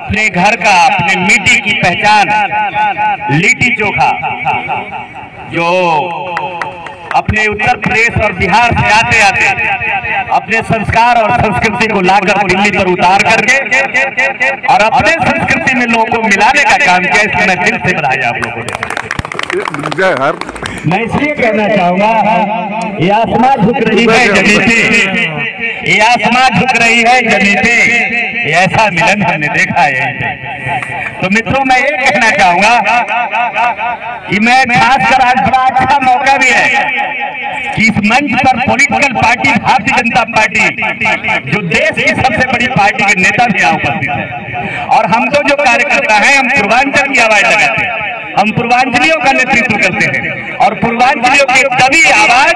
अपने घर का, अपने मिट्टी की पहचान लिट्टी चोखा, जो अपने उत्तर प्रदेश और बिहार से आते आते अपने संस्कार और संस्कृति को लाकर दिल्ली पर उतार करके और अपने संस्कृति में लोगों को मिलाने का काम किया। इसमें मैं दिल से बधाई आप लोगों ने। मैं इसलिए कहना चाहूंगा, ये आसमां झुक रही है जमीन पे, ये आसमां झुक रही है जमीन पे, ऐसा मिलन हमने देखा है। तो मित्रों, मैं ये कहना चाहूंगा कि मैं खासकर आज बड़ा अच्छा मौका भी है कि इस मंच पर political party Bharatiya Janata party, जो देश की सबसे बड़ी पार्टी के नेता भी यहाँ उपस्थित है, और हम तो जो कार्यकर्ता हैं, हम पूर्वांचल की आवाज लगाते हैं, हम पूर्वांचलियों का नेतृत्व करते हैं, और पूर्वांचलियों की दबी आवाज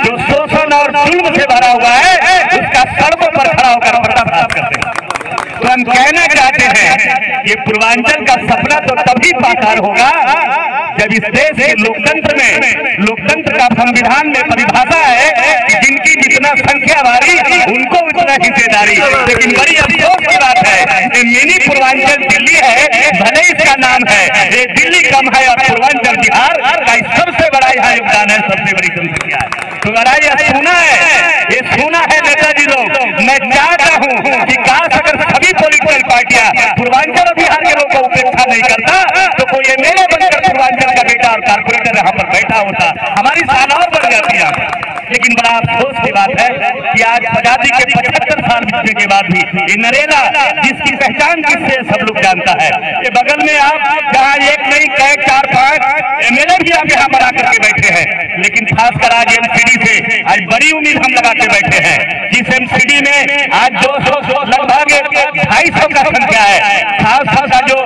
जो शोषण और जुल्म से भरा हुआ है, उसका सड़कों पर खड़ा होकर पर्दाफाश करते हैं। तो हम कहना चाहते हैं, ये पूर्वांचल का सपना तो तभी साकार होगा जब इस देश के लोकतंत्र में, लोकतंत्र का संविधान में परिभाषा है कि जिनकी जितना संख्या भारी उनको उतना हिस्सेदारी। लेकिन बड़ी अफसोस की बात है, ये मिनी पूर्वांचल दिल्ली है, भले इसका नाम है, ये दिल्ली कम है और पूर्वांचल बिहार का सबसे बड़ा यहाँ योगदान है, सबसे बड़ी जनसंख्या है। तो बड़ा ये सुना है नेताजी लोग। मैं चाहता हूँ कि काश अगर सभी पॉलिटिकल पार्टियां पूर्वांचल और बिहार के लोगों को उपेक्षा नहीं करता, तो कोई एमएलए बनकर पूर्वांचल का बेटा और कारपोरेटर यहाँ पर बैठा होता, हमारी शान और बढ़ जाती है। लेकिन बड़ा अफसोस की बात है कि आज आजादी के 75 साल बीतने के बाद भी ये नरेगा, जिसकी पहचान किससे सब लोग जानता है, ये बगल में आप जहाँ एक नहीं कई 4-5 एमएलए भी आप यहाँ बना करके बैठे हैं। लेकिन खासकर आज एमसीडी से आज बड़ी उम्मीद हम लगाते बैठे हैं, जिस एमसीडी में आज 200 लगभग 250 का संख्या है, खास का जो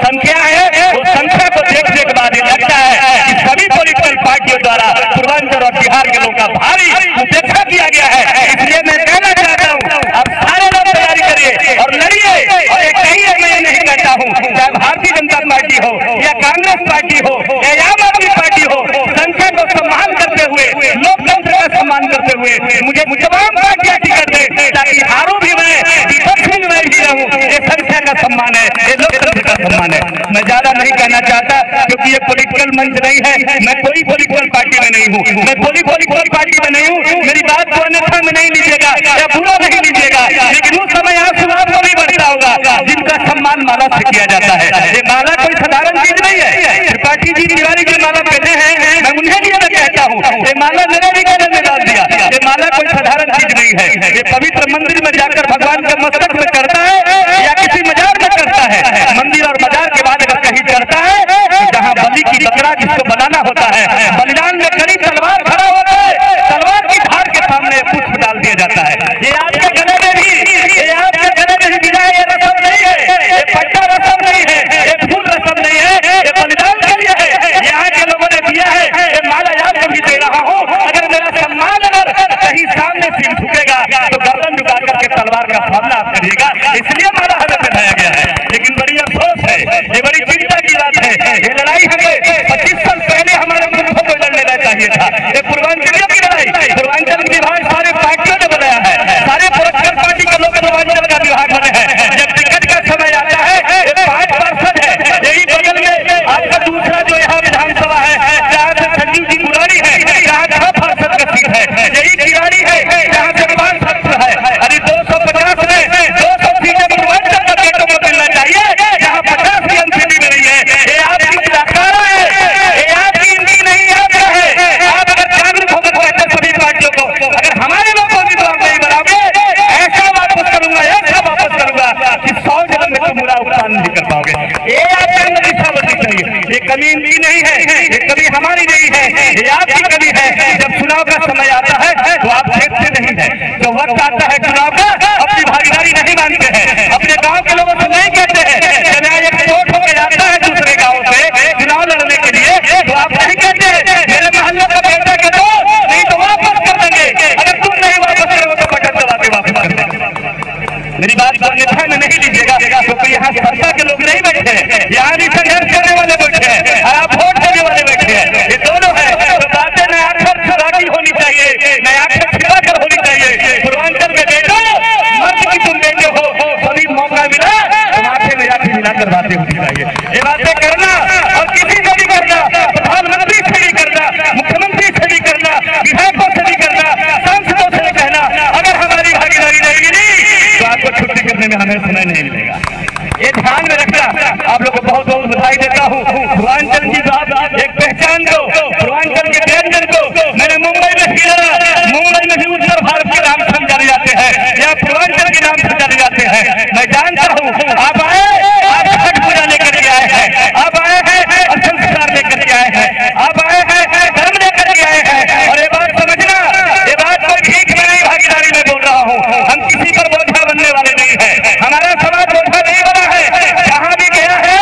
संख्या है, वो संख्या को देखने के बाद ये लगता है कि सभी पॉलिटिकल पार्टियों द्वारा पूर्वांचल और बिहार के लोगों का भारी उपेक्षा किया गया है। इसलिए मैं कहना चाहता हूँ, अब सारे लोग तैयारी करिए और लड़िए, और एक कहीं मैं नहीं कहता हूँ, चाहे भारतीय जनता पार्टी हो या कांग्रेस पार्टी हो या आम आदमी पार्टी हो, संख्या को सम्मान करते हुए, लोकतंत्र का सम्मान करते हुए मुझे तमाम पार्टियां टिकट दे, ताकि हारूं भी मैं, विपक्ष में मैं भी रहूं। ये संख्या का सम्मान है, ये लोकतंत्र का सम्मान है। मैं ज्यादा नहीं कहना चाहता, क्योंकि ये पॉलिटिकल मंच नहीं है, मैं कोई पॉलिटिकल पार्टी में नहीं हूँ, मैं पॉलिटिकल पार्टी में नहीं हूँ। मेरी बात को अन्यथा में नहीं लीजिएगा या बुरा नहीं लीजिएगा, लेकिन उस समय आंसू आपको भी बढ़ता होगा जिनका सम्मान माला से किया जाता है। ये माला कोई साधारण चीज नहीं है। त्रिपाठी जी तिवारी जो माला पहने हैं, मैं उन्हें लिए कहता हूँ, ये माला मेरे भी गले में डाल दिया। ये माला कोई साधारण चीज नहीं है। ये पवित्र मंदिर में जाकर भगवान के मस्तक में चढ़ता है या किसी मजार में चढ़ता है। मंदिर और मजार के बाद अगर कहीं चढ़ता है, जहाँ बलि की बकरा जिसको बनाना होता है, बलिदान में करीब तलवार खड़ा होता है, तलवार की धार के सामने पुष्प डाल दिया जाता है। ये आपके गले में भी, ये आपके गले में भी विदाई, ये रस्म नहीं है, ये पट्टा रस्म नहीं है, ये फूल रस्म नहीं है, ये बलिदान के लिए है। यहाँ के लोगों ने दिया है, ये माला याद कभी दे रहा हूँ। अगर मेरा सम्मान अगर कहीं सामने सिर झुकेगा तो गर्दन झुका करके तलवार का सामना आप करिएगा, इसलिए माला हमें पहनाया गया है। लेकिन बड़ी अफसोस है, ये बड़ी चिंता की बात है, ये लड़ाई हमें 25 साल पहले हमारे मुल्कों को लड़ लेना चाहिए था। ये पूर्वांचलियों की लड़ाई, पूर्वांचल विभाग सारे पार्टियों ने बनाया है, सारे पॉलिटिकल पार्टी के लोग पूर्वांचल का विभाग बने हैं। जब टिकट का समय आता है, ये 5 पार्षद है, यही बगल में आपका दूसरा जो यहाँ विधानसभा है, जहाँ से संजीव जी गुरानी है, जहाँ 6 पार्षद का सीट है, यही किरानी है, जहाँ से 5 पार्षद है। अरे 250 में 200 सीटें पूर्वांचल का बेटों को मिलना चाहिए, जहाँ 50 की एमसीडी में नहीं है। ये आपकी कलाकारा है, ये आपकी इनकी नहीं, आपका है। आप अगर जागरूक होकर कहते सभी पार्टियों को, अगर हमारे लोगों की तो आप नहीं बनाओगे, ऐसा वापस करूंगा कि 100 जन्म में तुम बुरा उपकार नहीं कर पाओगे। ये आपके अंदर दिशा बननी चाहिए। ये कमी इनकी नहीं है, ये कमी हमारी नहीं है, ये आपकी कमी है। जब चुनाव का समय आता है तो आप देखते नहीं है, जो वक्त आता है चुनाव का, अपनी भागीदारी नहीं मानते हैं, अपने गाँव के लोगों से नहीं कहते हैं। जब एक वोट होकर जाता है दूसरे गाँव से चुनाव लड़ने के लिए, तो आप नहीं कहते मेरे मोहल्ले का बेटा के दो, नहीं तो वापस कर देंगे, अगर तुम नहीं वापस करोगे तो बटन दबा के वापस कर देंगे। मेरी बात को अन्यथा में नहीं लीजिएगा, क्योंकि यहाँ सत्ता के लोग नहीं बैठे हैं, यहाँ भी संघर्ष करने वाले बैठे हैं, आप वोट देने वाले बैठे हैं। ये दोनों है, तो बातें नया अक्षर होनी चाहिए, नया अक्षर छिपा कर होनी चाहिए। पूर्वांचल में ना करवाते होनी चाहिए। ये बातें करना और किसी से भी करना, प्रधानमंत्री से भी करना, मुख्यमंत्री से भी करना, विधायकों से भी करना, सांसदों से भी कहना, अगर हमारी भागीदारी नहीं मिली तो आपको छुट्टी करने में हमें समय नहीं मिलेगा। ये ध्यान में रखना। आप लोग को बहुत बहुत बधाई देता हूँ। पूर्वांचल की बात एक पहचान दो, पूर्वांचल के व्यंजन को मैंने मुंबई में भी लगा, मुंबई में भी उत्तर भारत के नाम से जाने जाते हैं या पूर्वांचल के नाम से जाने जाते हैं। मैं जानता हूँ आप आए, आप छठ पूजा लेकर के आए हैं, आप आए हैं और संस्कार लेकर के आए हैं, आप आए हैं धर्म लेकर के आए हैं। और ये बात समझना, ये बात कोई ठीक में नहीं भागीदारी में बोल रहा हूँ। हम किसी पर बोझा बनने वाले नहीं है, हमारा समाज बोझा नहीं बना है। जहाँ भी गया है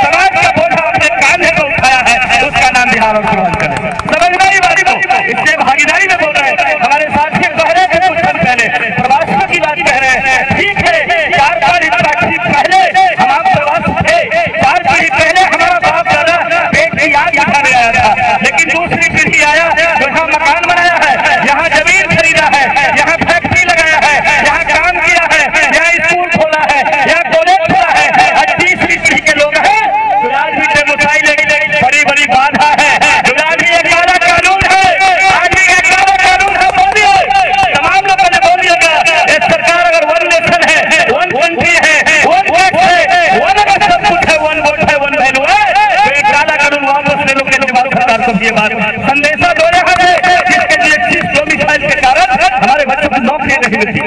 समाज का बोझा अपने कांधे पर उठाया है, उसका नाम बिहार और पूर्वांचल है। समझना ही बात को, इसलिए भागीदारी में बोल रहे हैं। हमारे साथी कह रहे थे कुछ दिन पहले प्रवासियों की बात कह रहे हैं, ठीक है 4 पीढ़ी पहले हम प्रवासी थे, 4 पीढ़ी पहले हमारा बाप दादा पेट की आग उठाने आया था, लेकिन दूसरी पीढ़ी आया जो यहाँ मकान बनाया है, यहाँ जमीन खरीदा है, यहाँ फैक्ट्री लगाया है, यहाँ काम किया है, यहाँ स्कूल खोला है, यहाँ कॉलेज खोला है। आज तीसरी पीढ़ी के लोग हैं जो आज भी बेमुसाइल बड़ी बड़ी बाधा है, जो आज भी एक काला कानून है, आज भी एक काला कानून है। बोलिए तमाम लोगों ने बोलिएगा, ये सरकार अगर वन नेशन है, वन कंट्री है, वन टैक्स है, वन अगर सब कुछ है, वन वोट है, वन वैल्यू है, तो एक काला कानून वापस ले लो। केजरीवाल सरकार को ये बात संदेशा दो रहा है, जिसके लिए 30 डोमिसाइल के कारण हमारे बच्चों को नौकरी नहीं मिलती।